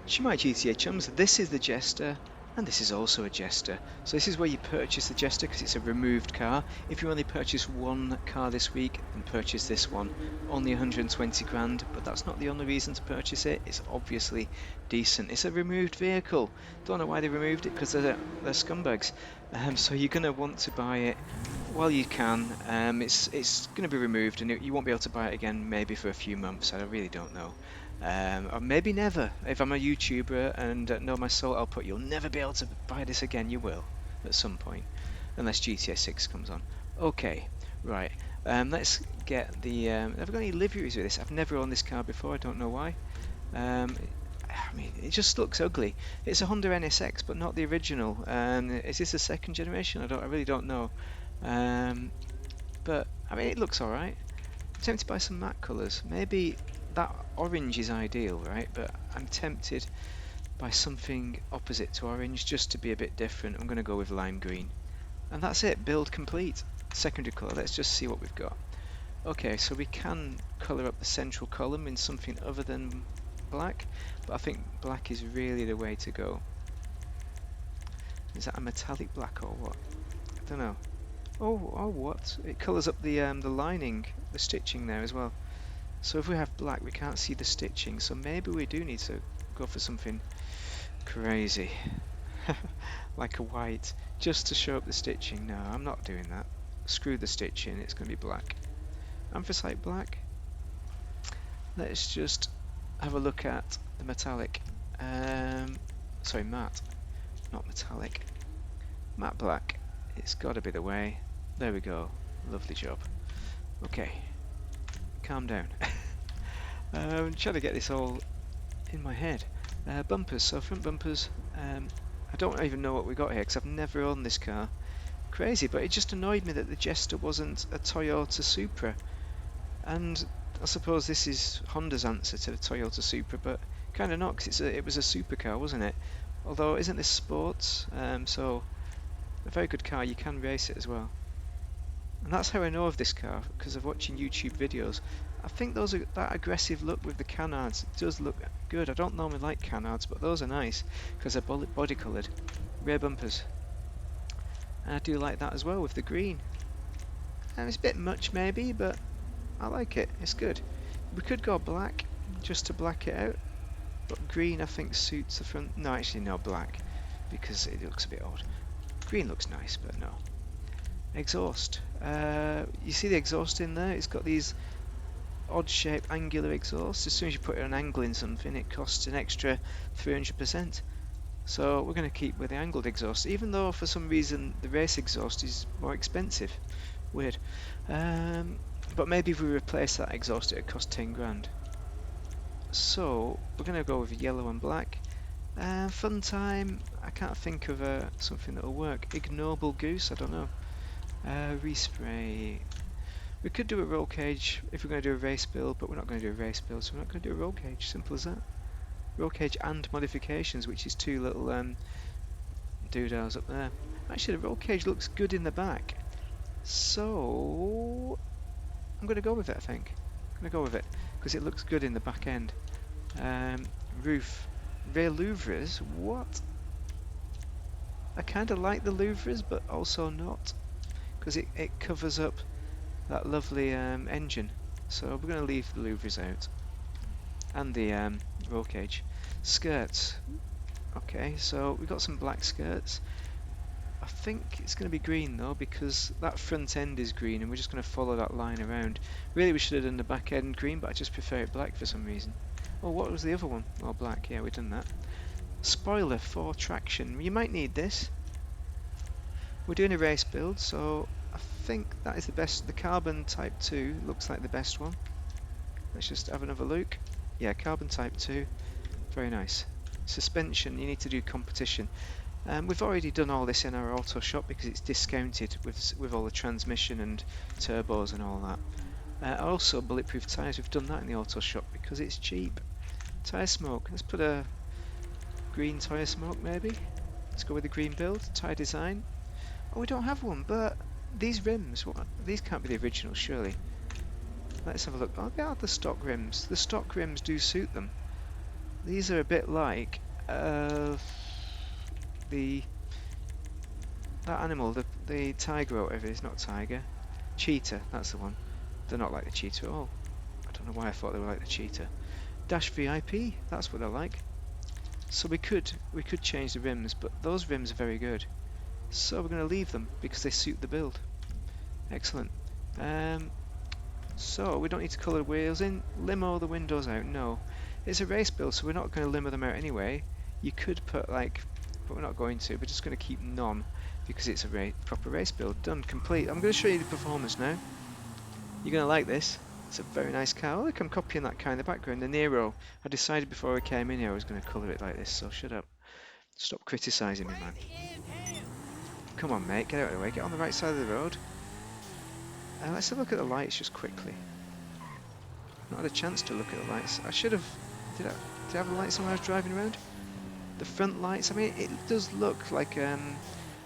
Shemai GTA chums, this is the Jester, and this is also a Jester. So this is where you purchase the Jester because it's a removed car. If you only purchase one car this week, then purchase this one. Only 120 grand, but that's not the only reason to purchase it. It's obviously decent. It's a removed vehicle. Don't know why they removed it, because they're scumbags. So you're going to want to buy it while you can. It's going to be removed, and you won't be able to buy it again maybe for a few months. I really don't know. Or maybe never. If I'm a YouTuber and know my soul, I'll put, you'll never be able to buy this again. You will, at some point, unless GTA 6 comes on. Okay, right. Let's get the. Have I got any liveries with this? I've never owned this car before. I don't know why. Um, I mean, it just looks ugly. It's a Honda NSX, but not the original. Is this a second generation? I really don't know. Um, but I mean, it looks all right. I'm tempted by some matte colours. Maybe that orange is ideal, right? But I'm tempted by something opposite to orange just to be a bit different. I'm going to go with lime green. And that's it, build complete. Secondary colour, let's just see what we've got. Okay, so we can colour up the central column in something other than black, but I think black is really the way to go. Is that a metallic black or what? I don't know. Oh, what? It colours up the lining, the stitching there as well. So if we have black, we can't see the stitching, so maybe we do need to go for something crazy. Like a white, just to show up the stitching. No, I'm not doing that. Screw the stitching, it's going to be black. Anthracite black. Let's just have a look at the metallic. Sorry, matte, not metallic. Matte black. It's got to be the way. There we go. Lovely job. Okay, calm down. I'm trying to get this all in my head. Bumpers, so front bumpers. I don't even know what we got here because I've never owned this car. Crazy, but it just annoyed me that the Jester wasn't a Toyota Supra. And I suppose this is Honda's answer to the Toyota Supra, but kind of not, because it was a supercar, wasn't it? Although, isn't this sports? So a very good car. You can race it as well. And that's how I know of this car, because of watching YouTube videos. I think that aggressive look with the canards does look good. I don't normally like canards, but those are nice because they're body coloured. Rear bumpers. And I do like that as well with the green. And it's a bit much maybe, but I like it. It's good. We could go black just to black it out, but green I think suits the front. No, actually no, black, because it looks a bit odd. Green looks nice, but no. Exhaust. You see the exhaust in there? It's got these odd shaped angular exhausts. As soon as you put an angle in something, it costs an extra 300%. So we're going to keep with the angled exhaust, even though for some reason the race exhaust is more expensive. Weird. But maybe if we replace that exhaust, it would cost 10 grand. So we're going to go with yellow and black. Fun time. I can't think of something that will work. Ignoble goose. I don't know. Respray. We could do a roll cage if we're going to do a race build, but we're not going to do a race build, so we're not going to do a roll cage. Simple as that. Roll cage and modifications, which is two little doodahs up there. Actually, the roll cage looks good in the back, so I'm going to go with it. I think I'm going to go with it because it looks good in the back end. Roof, rear louvres. What? I kind of like the louvres, but also not, because it covers up that lovely engine. So we're going to leave the louvres out and the roll cage. Skirts. Okay, so we've got some black skirts. I think it's going to be green though, because that front end is green and we're just going to follow that line around. Really we should have done the back end green, but I just prefer it black for some reason. Oh, what was the other one? Oh, black. Yeah, we've done that. Spoiler for traction. You might need this. We're doing a race build, so I think that is the best. The carbon type 2 looks like the best one. Let's just have another look. Yeah, carbon type 2. Very nice. Suspension, you need to do competition. We've already done all this in our auto shop because it's discounted with all the transmission and turbos and all that. Also, bulletproof tyres, we've done that in the auto shop because it's cheap. Tyre smoke, let's put a green tyre smoke maybe. Let's go with the green build. Tyre design. Oh, we don't have one, but these rims, what? These can't be the original, surely. Let's have a look. Oh, they are the stock rims. The stock rims do suit them. These are a bit like the that animal, the tiger or whatever it is, not tiger, cheetah. That's the one. They're not like the cheetah at all. I don't know why I thought they were like the cheetah. Dash VIP. That's what they're like. So we could change the rims, but those rims are very good. So we're going to leave them because they suit the build. Excellent. So we don't need to colour the wheels in. Limo the windows out. No, it's a race build, so we're not going to limo them out anyway. You could put like, but we're not going to. We're just going to keep none because it's a proper race build. Done, complete. I'm going to show you the performance now. You're going to like this. It's a very nice car. Oh, look, I'm copying that car in the background. The Nero. I decided before I came in here I was going to colour it like this. So shut up. Stop criticising me, man. Come on, mate. Get out of the way. Get on the right side of the road. Let's have a look at the lights just quickly. Not had a chance to look at the lights. I should have. Did I have the lights on when I was driving around? The front lights. I mean, it does look like a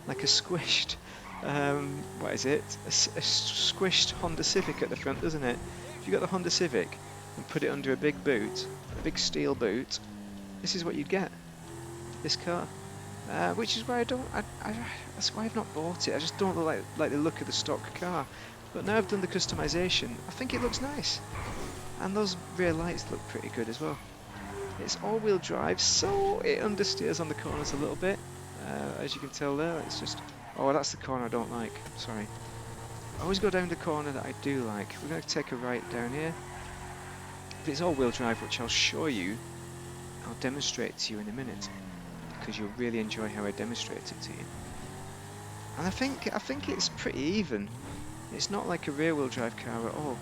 squished. What is it? A squished Honda Civic at the front, doesn't it? If you got the Honda Civic and put it under a big boot, a big steel boot, this is what you'd get. This car. Which is why that's why I've not bought it. I just don't like the look of the stock car. But now I've done the customization, I think it looks nice. And those rear lights look pretty good as well. It's all-wheel drive, so it understeers on the corners a little bit. As you can tell there, it's just... Oh, that's the corner I don't like. Sorry. I always go down the corner that I do like. We're going to take a right down here. But it's all-wheel drive, which I'll show you. I'll demonstrate to you in a minute, because you'll really enjoy how I demonstrate it to you. And I think it's pretty even. It's not like a rear-wheel drive car at all.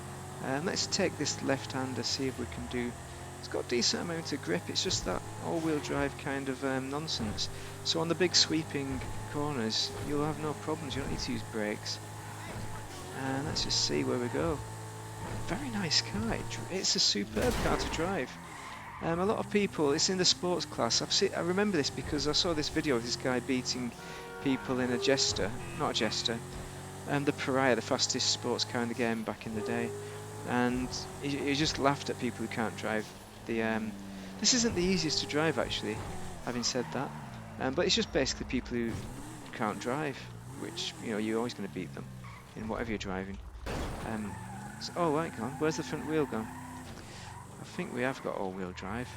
Let's take this left-hander, see if we can do... It's got a decent amount of grip, it's just that all-wheel drive kind of nonsense. So on the big sweeping corners, you'll have no problems, you don't need to use brakes. And let's just see where we go. Very nice car, it's a superb car to drive. A lot of people, it's in the sports class. I remember this because I saw this video of this guy beating people in a Jester, not a Jester, the Pariah, the fastest sports car in the game back in the day. And he just laughed at people who can't drive the... This isn't the easiest to drive actually, having said that. But it's just basically people who can't drive, which, you know, you're always going to beat them in whatever you're driving. Oh, right, gone. Where's the front wheel gone? I think we have got all-wheel drive.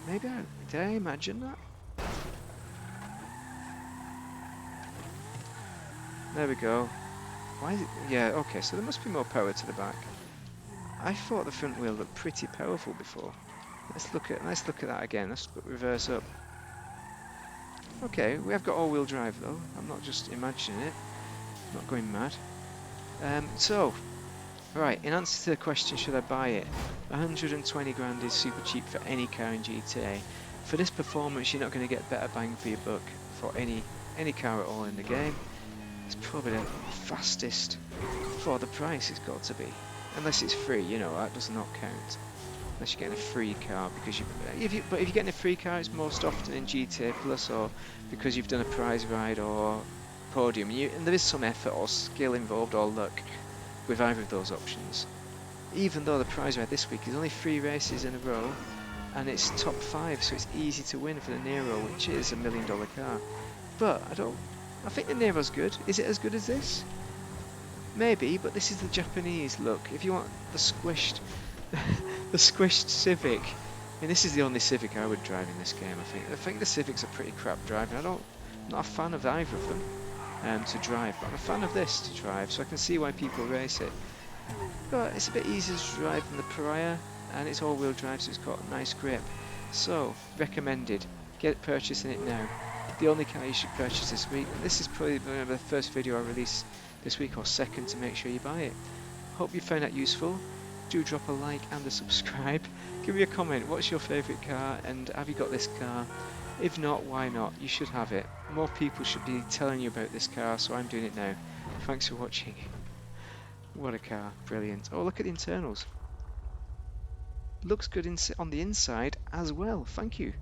Maybe did I imagine that? There we go. Why is it? Yeah, okay, so there must be more power to the back. I thought the front wheel looked pretty powerful before. Let's look at that again. Let's reverse up. Okay, we have got all-wheel drive though. I'm not just imagining it. I'm not going mad. Right, in answer to the question, should I buy it? 120 grand is super cheap for any car in GTA. For this performance, you're not going to get better bang for your buck for any car at all in the game. It's probably the fastest for the price it's got to be. Unless it's free, you know, that does not count. Unless you're getting a free car, because but if you're getting a free car, it's most often in GTA Plus, or because you've done a prize ride or podium, and there is some effort or skill involved or luck with either of those options. Even though the prize ride this week is only 3 races in a row, and it's top 5, so it's easy to win for the Nero, which is $1 million car. But I think the Nero's good. Is it as good as this? Maybe, but this is the Japanese look. If you want the squished, the squished Civic, I mean, this is the only Civic I would drive in this game. I think the Civics are pretty crap driving. I'm not a fan of either of them to drive, but I'm a fan of this to drive, so I can see why people race it. But it's a bit easier to drive than the Pariah, and it's all-wheel drive, so it's got a nice grip. So, recommended. Get purchasing it now. The only car you should purchase this week. This is probably the first video I release this week, or second, to make sure you buy it. Hope you found that useful. Do drop a like and a subscribe. Give me a comment, what's your favourite car, and have you got this car? If not, why not? You should have it. More people should be telling you about this car, so I'm doing it now. Thanks for watching. What a car, brilliant. Oh, look at the internals. Looks good on the inside as well, thank you.